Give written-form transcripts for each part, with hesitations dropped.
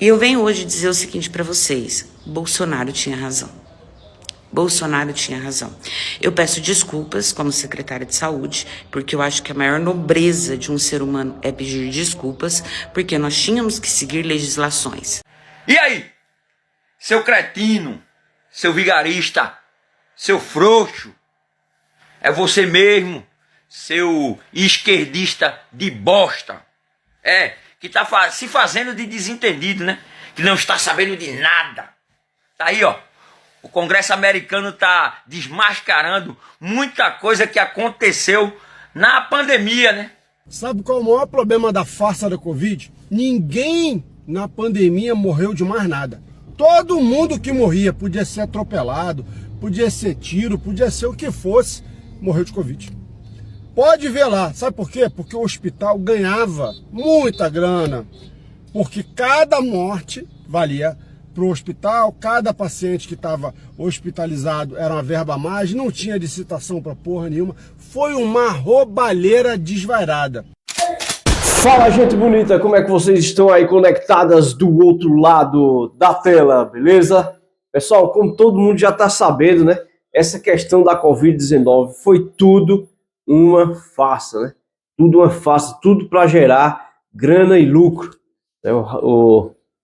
E eu venho hoje dizer o seguinte para vocês: Bolsonaro tinha razão. Bolsonaro tinha razão. Eu peço desculpas como secretária de saúde, porque eu acho que a maior nobreza de um ser humano é pedir desculpas, porque nós tínhamos que seguir legislações. E aí, seu cretino, seu vigarista, seu frouxo, é você mesmo, seu esquerdista de bosta, que tá se fazendo de desentendido, né? Que não está sabendo de nada. Tá aí, ó. O Congresso americano está desmascarando muita coisa que aconteceu na pandemia, né? Sabe qual é o maior problema da farsa da Covid? Ninguém na pandemia morreu de mais nada. Todo mundo que morria, podia ser atropelado, podia ser tiro, podia ser o que fosse, morreu de Covid. Pode ver lá, sabe por quê? Porque o hospital ganhava muita grana, porque cada morte valia para o hospital, cada paciente que estava hospitalizado era uma verba a mais, não tinha licitação para porra nenhuma, foi uma roubalheira desvairada. Fala, gente bonita, como é que vocês estão aí conectadas do outro lado da tela, beleza? Pessoal, como todo mundo já está sabendo, né, essa questão da Covid-19 foi tudo uma farsa, né? Tudo uma farsa, tudo para gerar grana e lucro.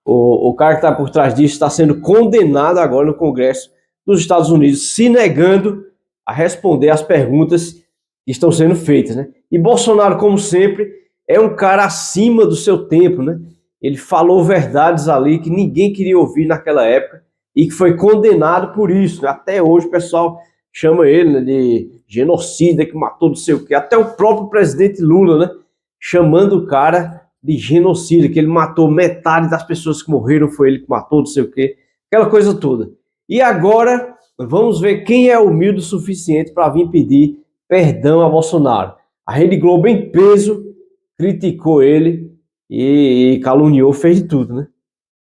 O cara que está por trás disso está sendo condenado agora no Congresso dos Estados Unidos, se negando a responder às perguntas que estão sendo feitas, né? E Bolsonaro, como sempre, é um cara acima do seu tempo, né? Ele falou verdades ali que ninguém queria ouvir naquela época e que foi condenado por isso, né? Até hoje o pessoal chama ele, né, de genocida, que matou não sei o quê. Até o próprio presidente Lula, né, chamando o cara de genocida, que ele matou metade das pessoas que morreram, foi ele que matou, não sei o quê, aquela coisa toda. E agora, vamos ver quem é humilde o suficiente para vir pedir perdão a Bolsonaro. A Rede Globo, em peso, criticou ele e caluniou, fez de tudo, né?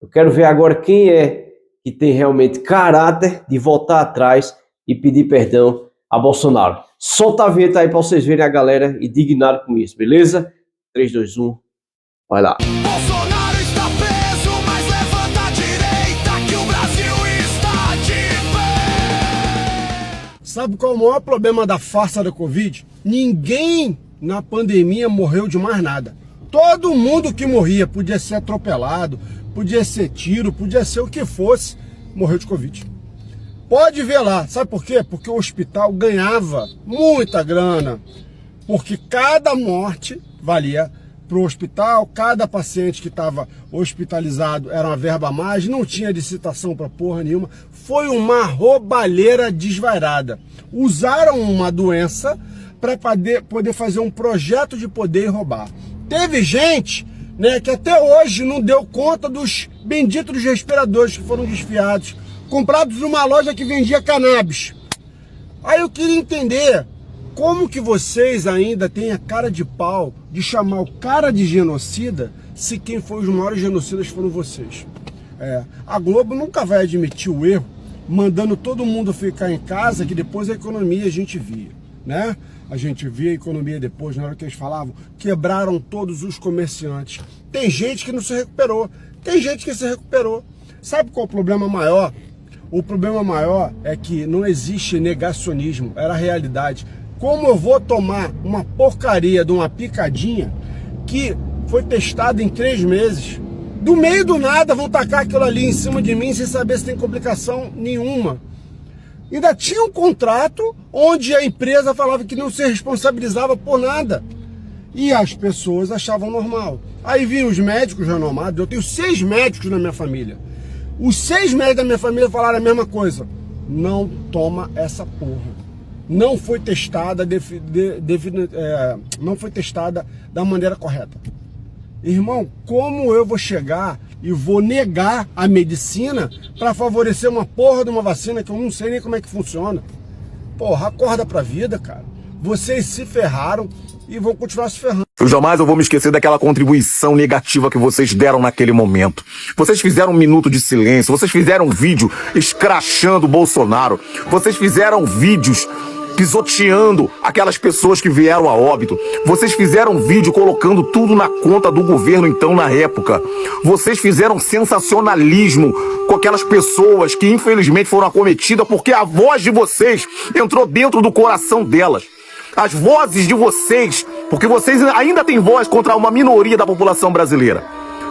Eu quero ver agora quem é que tem realmente caráter de voltar atrás e pedir perdão a Bolsonaro. Solta a vinheta aí para vocês verem a galera indignada com isso, beleza? 3, 2, 1... vai lá. Bolsonaro está preso, mas levanta a direita que o Brasil está de pé. Sabe qual é o maior problema da farsa da Covid? Ninguém na pandemia morreu de mais nada. Todo mundo que morria, podia ser atropelado, podia ser tiro, podia ser o que fosse, morreu de Covid. Pode ver lá, sabe por quê? Porque o hospital ganhava muita grana, porque cada morte valia para o hospital, cada paciente que estava hospitalizado era uma verba a mais, não tinha licitação para porra nenhuma, foi uma roubalheira desvairada. Usaram uma doença para poder fazer um projeto de poder roubar. Teve gente, né, que até hoje não deu conta dos benditos respiradores que foram desfiados, comprados numa loja que vendia cannabis. Aí eu queria entender como que vocês ainda têm a cara de pau de chamar o cara de genocida, se quem foi os maiores genocidas foram vocês. A Globo nunca vai admitir o erro, mandando todo mundo ficar em casa, que depois a economia a gente via, né? A gente via a economia depois, na hora que eles falavam, quebraram todos os comerciantes. Tem gente que não se recuperou, tem gente que se recuperou. Sabe qual é o problema maior? O problema maior é que não existe negacionismo, era a realidade. Como eu vou tomar uma porcaria de uma picadinha que foi testada em 3 meses? Do meio do nada vão tacar aquilo ali em cima de mim sem saber se tem complicação nenhuma. Ainda tinha um contrato onde a empresa falava que não se responsabilizava por nada. E as pessoas achavam normal. Aí vinham os médicos renomados, eu tenho 6 médicos na minha família. Os 6 médicos da minha família falaram a mesma coisa. Não toma essa porra. Não foi testada, não foi testada da maneira correta. Irmão, como eu vou chegar e vou negar a medicina para favorecer uma porra de uma vacina que eu não sei nem como é que funciona? Porra, acorda pra vida, cara. Vocês se ferraram e vão continuar se ferrando. Eu jamais vou me esquecer daquela contribuição negativa que vocês deram naquele momento. Vocês fizeram 1 minuto de silêncio, vocês fizeram um vídeo escrachando o Bolsonaro, vocês fizeram vídeos pisoteando aquelas pessoas que vieram a óbito. Vocês fizeram vídeo colocando tudo na conta do governo então na época. Vocês fizeram sensacionalismo com aquelas pessoas que infelizmente foram acometidas porque a voz de vocês entrou dentro do coração delas. As vozes de vocês, porque vocês ainda têm voz contra uma minoria da população brasileira.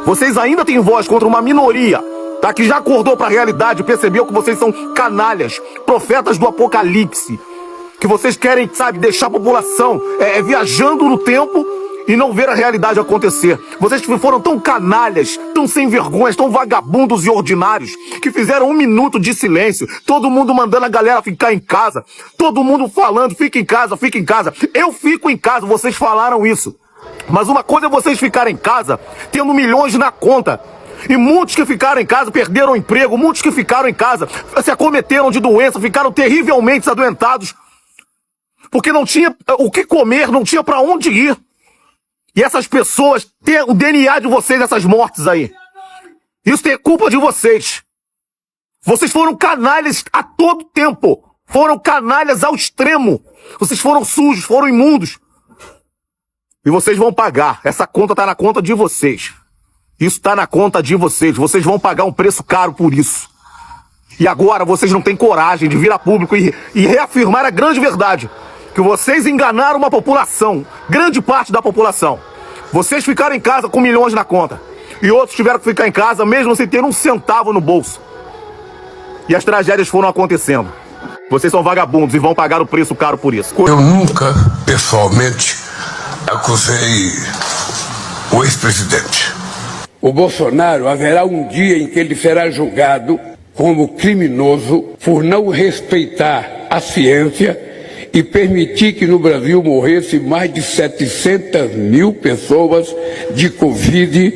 Vocês ainda têm voz contra uma minoria, tá? Que já acordou para a realidade, percebeu que vocês são canalhas, profetas do apocalipse. Que vocês querem, sabe, deixar a população viajando no tempo e não ver a realidade acontecer. Vocês foram tão canalhas, tão sem vergonhas, tão vagabundos e ordinários, que fizeram 1 minuto de silêncio, todo mundo mandando a galera ficar em casa, todo mundo falando, fica em casa, fica em casa. Eu fico em casa, vocês falaram isso. Mas uma coisa é vocês ficarem em casa, tendo milhões na conta. E muitos que ficaram em casa perderam o emprego, muitos que ficaram em casa se acometeram de doença, ficaram terrivelmente adoentados, porque não tinha o que comer, não tinha para onde ir. E essas pessoas têm o DNA de vocês, essas mortes aí. Isso é culpa de vocês. Vocês foram canalhas a todo tempo. Foram canalhas ao extremo. Vocês foram sujos, foram imundos. E vocês vão pagar. Essa conta tá na conta de vocês. Isso tá na conta de vocês. Vocês vão pagar um preço caro por isso. E agora vocês não têm coragem de vir a público e reafirmar a grande verdade. Que vocês enganaram uma população, grande parte da população. Vocês ficaram em casa com milhões na conta. E outros tiveram que ficar em casa mesmo sem ter 1 centavo no bolso. E as tragédias foram acontecendo. Vocês são vagabundos e vão pagar o preço caro por isso. Eu nunca, pessoalmente, acusei o ex-presidente. O Bolsonaro haverá um dia em que ele será julgado como criminoso por não respeitar a ciência e permitir que no Brasil morresse mais de 700 mil pessoas de Covid.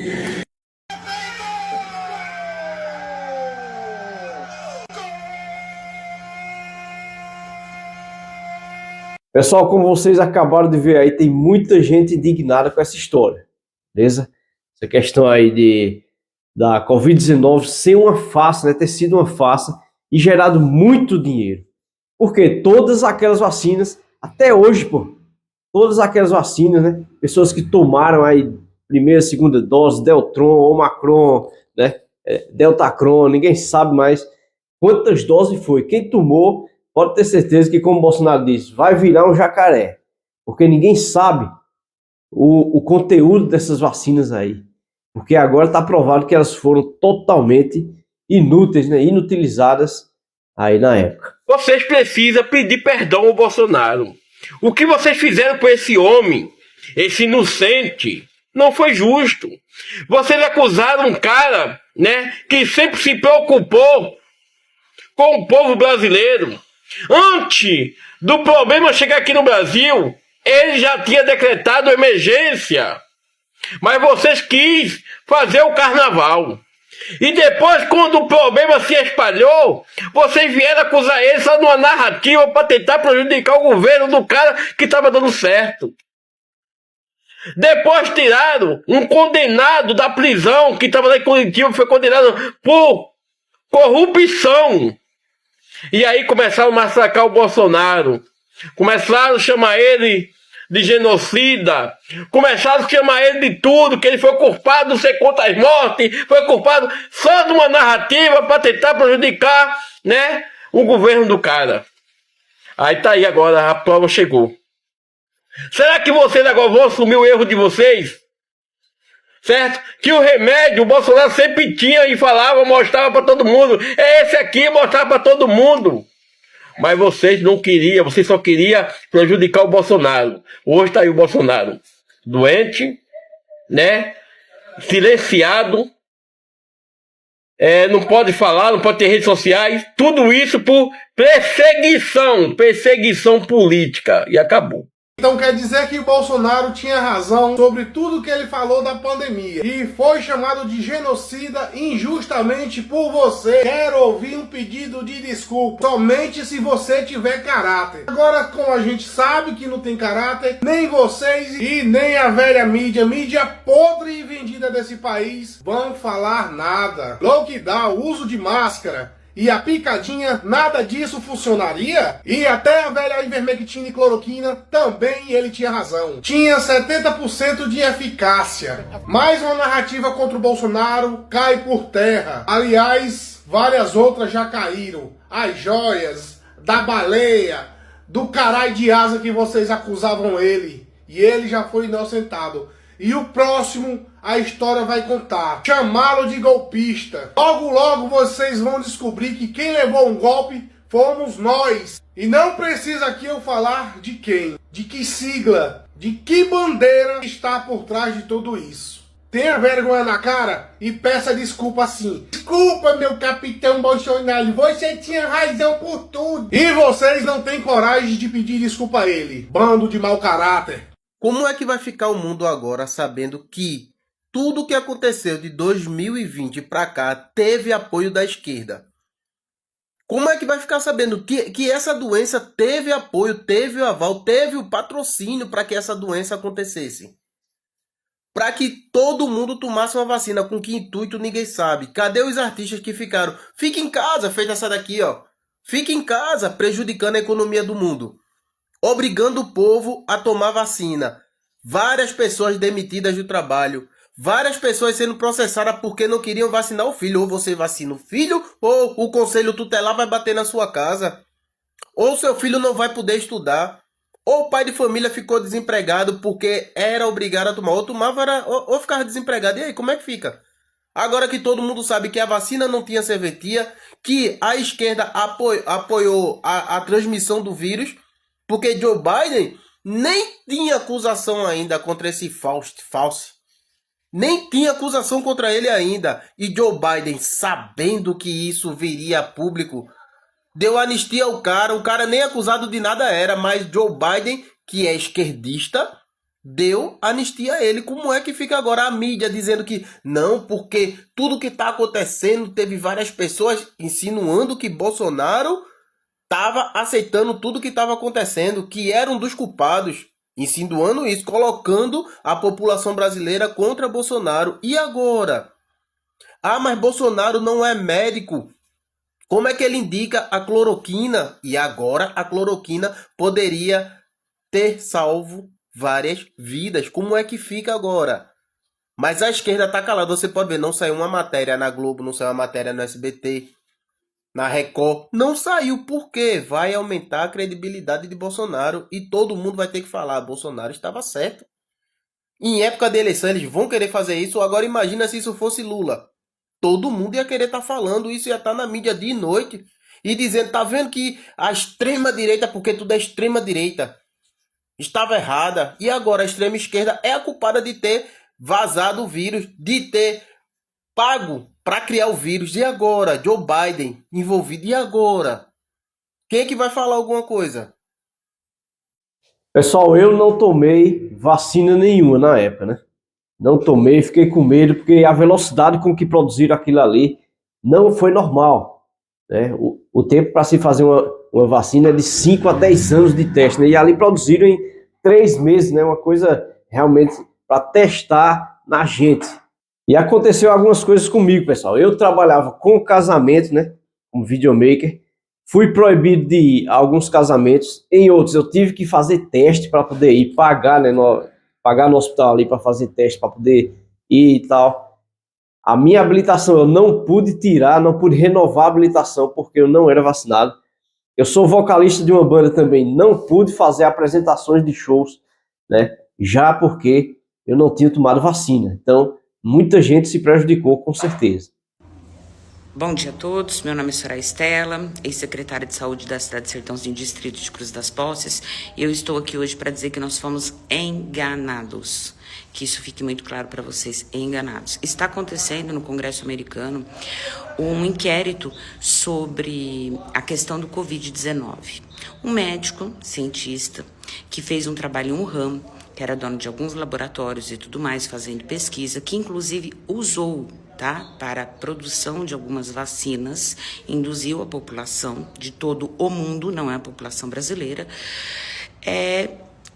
Pessoal, como vocês acabaram de ver aí, tem muita gente indignada com essa história, beleza? Essa questão aí da Covid-19 ser uma farsa, né? Ter sido uma farsa e gerado muito dinheiro. Porque todas aquelas vacinas, até hoje, pô, todas aquelas vacinas, né? Pessoas que tomaram aí primeira, segunda dose, Deltron, Omicron, né? Deltacron, ninguém sabe mais quantas doses foi. Quem tomou, pode ter certeza que, como o Bolsonaro disse, vai virar um jacaré. Porque ninguém sabe o conteúdo dessas vacinas aí. Porque agora está provado que elas foram totalmente inúteis, né? Inutilizadas aí na época. Vocês precisam pedir perdão ao Bolsonaro. O que vocês fizeram com esse homem, esse inocente, não foi justo. Vocês acusaram um cara, né, que sempre se preocupou com o povo brasileiro. Antes do problema chegar aqui no Brasil, ele já tinha decretado emergência. Mas vocês quis fazer o carnaval. E depois, quando o problema se espalhou, vocês vieram acusar ele só numa narrativa para tentar prejudicar o governo do cara que estava dando certo. Depois tiraram um condenado da prisão que estava lá em Curitiba, foi condenado por corrupção. E aí começaram a massacrar o Bolsonaro. Começaram a chamar ele de genocida, começaram a chamar ele de tudo, que ele foi culpado, não sei quantas mortes, foi culpado só de uma narrativa para tentar prejudicar, né, o governo do cara. Aí tá aí agora, a prova chegou. Será que vocês agora vão assumir o erro de vocês? Certo? Que o remédio, o Bolsonaro sempre tinha e falava, mostrava para todo mundo, é esse aqui, mostrava para todo mundo. Mas vocês não queriam, vocês só queriam prejudicar o Bolsonaro. Hoje está aí o Bolsonaro doente, né? Silenciado, não pode falar, não pode ter redes sociais. Tudo isso por perseguição política. E acabou. Então quer dizer que o Bolsonaro tinha razão sobre tudo que ele falou da pandemia e foi chamado de genocida injustamente por você. Quero ouvir um pedido de desculpa, somente se você tiver caráter. Agora, como a gente sabe que não tem caráter, nem vocês e nem a velha mídia podre e vendida desse país vão falar nada. Lockdown, uso de máscara E a picadinha, nada disso funcionaria? E até a velha ivermectina e cloroquina, também ele tinha razão. Tinha 70% de eficácia. Mais uma narrativa contra o Bolsonaro cai por terra. Aliás, várias outras já caíram. As joias, da baleia, do caralho de asa que vocês acusavam ele. E ele já foi inocentado. E o próximo, a história vai contar. Chamá-lo de golpista. Logo, logo vocês vão descobrir que quem levou um golpe fomos nós. E não precisa aqui eu falar de quem, de que sigla, de que bandeira está por trás de tudo isso. Tenha vergonha na cara e peça desculpa assim. Desculpa, meu capitão Bolsonaro, você tinha razão por tudo. E vocês não têm coragem de pedir desculpa a ele. Bando de mau caráter. Como é que vai ficar o mundo agora sabendo que tudo o que aconteceu de 2020 para cá teve apoio da esquerda? Como é que vai ficar sabendo que essa doença teve apoio, teve o aval, teve o patrocínio para que essa doença acontecesse? Para que todo mundo tomasse uma vacina, com que intuito ninguém sabe. Cadê os artistas que ficaram? Fique em casa, feita essa daqui, ó. Fique em casa, prejudicando a economia do mundo. Obrigando o povo a tomar vacina. Várias pessoas demitidas do trabalho. Várias pessoas sendo processadas porque não queriam vacinar o filho. Ou você vacina o filho, ou o conselho tutelar vai bater na sua casa. Ou seu filho não vai poder estudar. Ou o pai de família ficou desempregado porque era obrigado a tomar. Ou tomava, ou ficava desempregado. E aí, como é que fica? Agora que todo mundo sabe que a vacina não tinha serventia, que a esquerda apoiou a transmissão do vírus, porque Joe Biden nem tinha acusação ainda contra esse Fauci. Nem tinha acusação contra ele ainda. E Joe Biden, sabendo que isso viria a público, deu anistia ao cara. O cara nem acusado de nada era, mas Joe Biden, que é esquerdista, deu anistia a ele. Como é que fica agora a mídia dizendo que não, porque tudo que está acontecendo, teve várias pessoas insinuando que Bolsonaro estava aceitando tudo que estava acontecendo, que era um dos culpados, insinuando isso, colocando a população brasileira contra Bolsonaro. E agora? Ah, mas Bolsonaro não é médico. Como é que ele indica a cloroquina? E agora a cloroquina poderia ter salvo várias vidas. Como é que fica agora? Mas a esquerda está calada. Você pode ver, não saiu uma matéria na Globo, não saiu uma matéria no SBT, na Record. Não saiu. Por quê? Vai aumentar a credibilidade de Bolsonaro e todo mundo vai ter que falar, Bolsonaro estava certo. Em época de eleição eles vão querer fazer isso. Agora imagina se isso fosse Lula. Todo mundo ia querer estar falando isso, ia estar na mídia de noite e dizendo, tá vendo que a extrema direita, porque tudo é extrema direita, estava errada. E agora a extrema esquerda é a culpada de ter vazado o vírus, de ter pago para criar o vírus. E agora? Joe Biden envolvido. E agora? Quem é que vai falar alguma coisa? Pessoal, eu não tomei vacina nenhuma na época, né? Não tomei, fiquei com medo, porque a velocidade com que produziram aquilo ali não foi normal, né? O tempo para se fazer uma vacina é de 5 a 10 anos de teste, né? E ali produziram em 3 meses, né? Uma coisa realmente para testar na gente. E aconteceu algumas coisas comigo, pessoal. Eu trabalhava com casamento, né? Como videomaker. Fui proibido de ir a alguns casamentos. Em outros, eu tive que fazer teste para poder ir, pagar, né? Pagar no hospital ali para fazer teste, para poder ir e tal. A minha habilitação eu não pude tirar, não pude renovar a habilitação porque eu não era vacinado. Eu sou vocalista de uma banda também, não pude fazer apresentações de shows, né? Já porque eu não tinha tomado vacina. Então, muita gente se prejudicou, com certeza. Bom dia a todos, meu nome é Soraya Estela, ex-secretária de Saúde da cidade de Sertãozinho, distrito de Cruz das Posses, e eu estou aqui hoje para dizer que nós fomos enganados, que isso fique muito claro para vocês, enganados. Está acontecendo no Congresso americano um inquérito sobre a questão do Covid-19. Um médico, cientista, que fez um trabalho em Wuhan, que era dono de alguns laboratórios e tudo mais, fazendo pesquisa, que inclusive usou para a produção de algumas vacinas, induziu a população de todo o mundo, não é a população brasileira,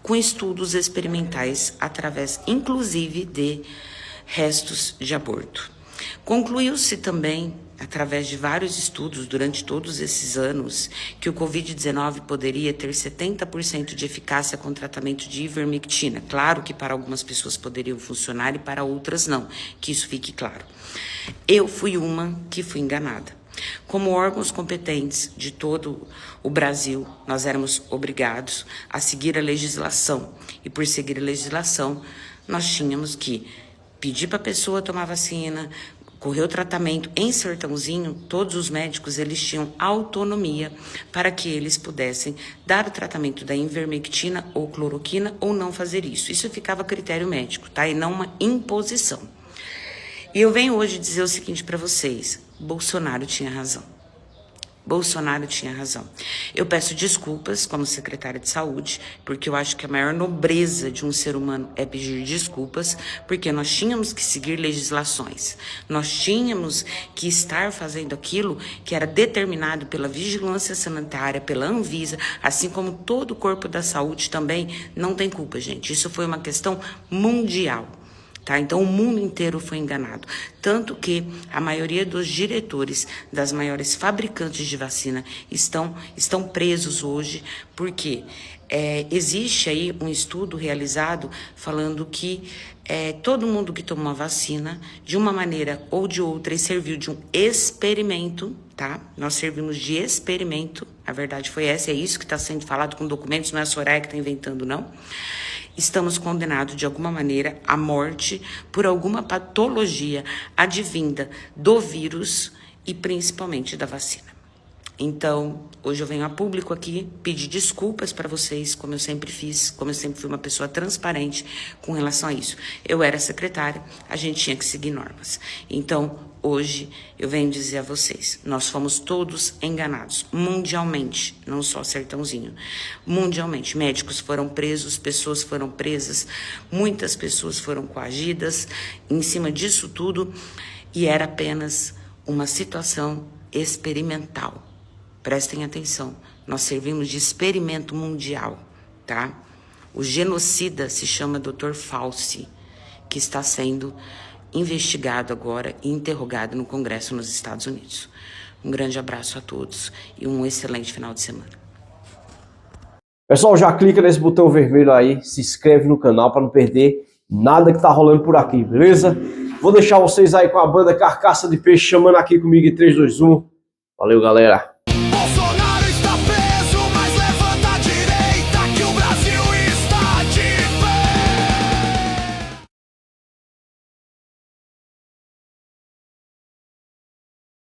com estudos experimentais através, inclusive, de restos de aborto. Concluiu-se também através de vários estudos durante todos esses anos, que o Covid-19 poderia ter 70% de eficácia com tratamento de ivermectina. Claro que para algumas pessoas poderiam funcionar e para outras não, que isso fique claro. Eu fui uma que fui enganada. Como órgãos competentes de todo o Brasil, nós éramos obrigados a seguir a legislação. E por seguir a legislação, nós tínhamos que pedir para a pessoa tomar vacina, correr o tratamento. Em Sertãozinho, todos os médicos eles tinham autonomia para que eles pudessem dar o tratamento da ivermectina ou cloroquina ou não fazer isso. Isso ficava a critério médico, tá? E não uma imposição. E eu venho hoje dizer o seguinte para vocês: Bolsonaro tinha razão. Bolsonaro tinha razão. Eu peço desculpas como secretária de saúde, porque eu acho que a maior nobreza de um ser humano é pedir desculpas, porque nós tínhamos que seguir legislações. Nós tínhamos que estar fazendo aquilo que era determinado pela vigilância sanitária, pela Anvisa, assim como todo o corpo da saúde também não tem culpa, gente. Isso foi uma questão mundial. Tá? Então, o mundo inteiro foi enganado. Tanto que a maioria dos diretores das maiores fabricantes de vacina estão presos hoje, porque existe aí um estudo realizado falando que todo mundo que tomou a vacina, de uma maneira ou de outra, e serviu de um experimento, tá? Nós servimos de experimento, a verdade foi essa, é isso que está sendo falado com documentos, não é a Soraya que está inventando, não. Estamos condenados, de alguma maneira, à morte por alguma patologia advinda do vírus e principalmente da vacina. Então, hoje eu venho a público aqui pedir desculpas para vocês, como eu sempre fiz, como eu sempre fui uma pessoa transparente com relação a isso. Eu era secretária, a gente tinha que seguir normas. Então, hoje eu venho dizer a vocês, nós fomos todos enganados, mundialmente, não só Sertãozinho, mundialmente. Médicos foram presos, pessoas foram presas, muitas pessoas foram coagidas em cima disso tudo, e era apenas uma situação experimental. Prestem atenção, nós servimos de experimento mundial, tá? O genocida se chama Dr. Fauci, que está sendo investigado agora e interrogado no Congresso nos Estados Unidos. Um grande abraço a todos e um excelente final de semana. Pessoal, já clica nesse botão vermelho aí, se inscreve no canal para não perder nada que tá rolando por aqui, beleza? Vou deixar vocês aí com a banda Carcaça de Peixe chamando aqui comigo em 3, 2, 1. Valeu, galera!